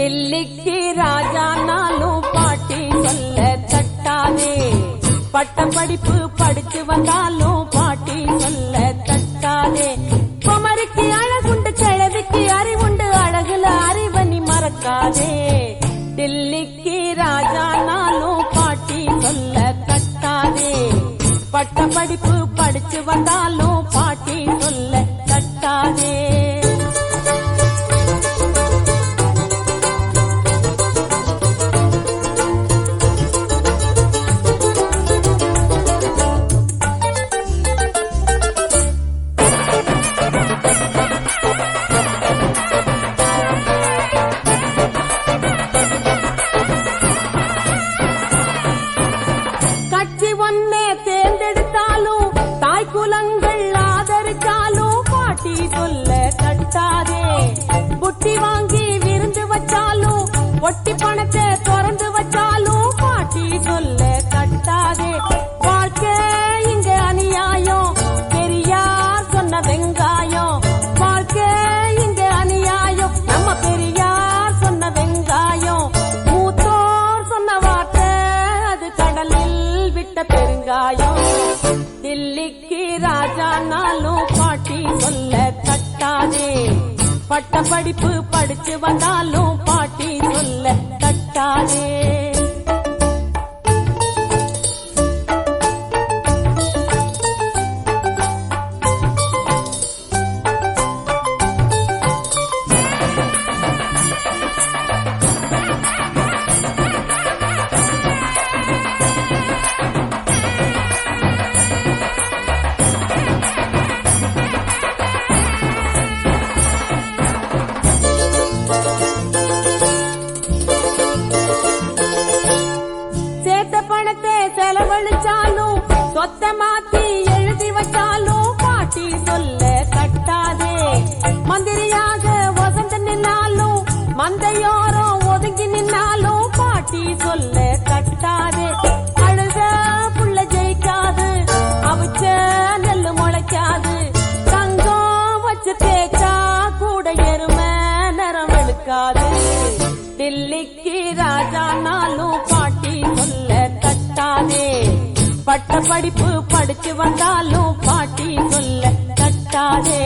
டில்லிக்கு ராஜா நாளும் பாட்டி சொல்ல தட்டாதே. பட்டம் படிப்பு படிச்சு வந்தாலும் பாட்டி சொல்ல தட்டாதே. குமரிக்கு அழகுண்டு கிழவிக்கு அறிவுண்டு அழகுல அறிவனி மறக்காதே. டில்லிக்கு ராஜா நாளும் பாட்டி சொல்ல தட்டாதே. பட்டம் படிப்பு படிச்சு வந்தாலும் பாட்டி சொல்ல தட்டாதே. கட்சி ஒன்னே தேர்ந்தெடுத்தாலும் தாய் குலங்கள் ஆதரிச்சாலும் பாட்டி சொல்ல தட்டாதே. புட்டி வாங்கி விருந்து வச்சாலும் ஒட்டி பணத்தை திறந்து வச்சாலும் பாட்டி சொல்ல தட்டாதே. வாழ்க்கை இங்க அநியாயம் பெரியார் சொன்ன வெங்காயம். வாழ்க்கை இங்க அநியாயம் நம்ம பெரியார் சொன்ன வெங்காயம். மூத்தோர் சொன்ன வார்த்தை அது கடலில் விட்ட பெருங்காயம். டில்லிக்கு ராஜா நாளும் பாட்டி சொல்ல தட்டாதே. பட்ட படிப்பு படிச்சு வந்தாலும் பாட்டி சொல்ல தட்டாதே. பணத்தை செலவழிச்சாலும் சொத்த மாத்தி எழுதி வச்சாலும் பாட்டி சொல்ல தட்டாதே. மந்திரியாக வசந்த நின்னாலும் மந்தையோரம் ஒதுங்கி நின்னாலும் பாட்டி சொல்ல தட்டாதே. அழுத புள்ள ஜெயிக்காது அவிச்ச நெல்லு முளைக்காது. தங்கம் வச்சு தேய்ச்சா கூட எருமை நிறம் வெளுக்காது. டில்லிக்கு ராஜா நாளும் பாட்டி சொல்ல தட்டாதே. பட்ட படிப்பு படிச்சு வந்தாலும் பாட்டி சொல்ல தட்டாதே.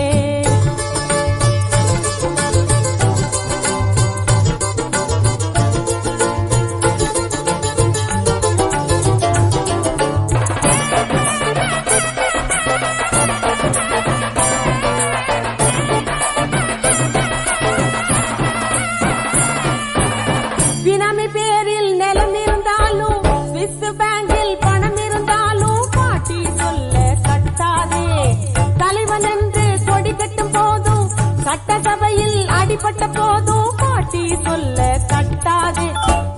பினாமி பேரில் நிலம் இருந்தாலும் ஸ்விஸ் பேங்கில் பணம் இருந்தாலும் பாட்டி சொல்ல தட்டாதே. தலைவன் என்று கொடி கட்டும் போதும் சட்டசபையில் அடிபட்ட போதும் பாட்டி சொல்ல தட்டாதே.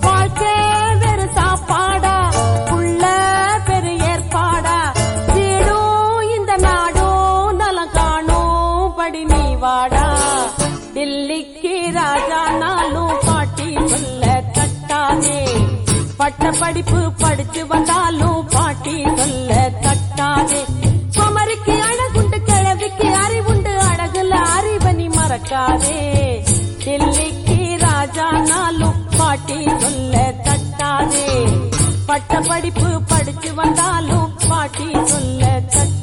வாழ்க்கை வெறு சாப்பாடா உள்ள பெரு ஏற்பாடா. வீடும் இந்த நாடும் நலம் காணும் படி நீ வாடா. டில்லிக்கு ராஜா நாளும் பாட்டி சொல்ல தட்டாதே. பட்ட படிப்பு படிச்சு வந்தாலும் பாட்டி சொல்ல தட்டாதே. குமரிக்கு அழகுண்டு கிழவிக்கு அறிவுண்டு அழகுல அறிவனி மறக்காதே. டில்லிக்கு ராஜா நாளும் பாட்டி சொல்ல தட்டாதே. பட்ட படிப்பு படிச்சு வந்தாலும் பாட்டி சொல்ல தட்டாதே.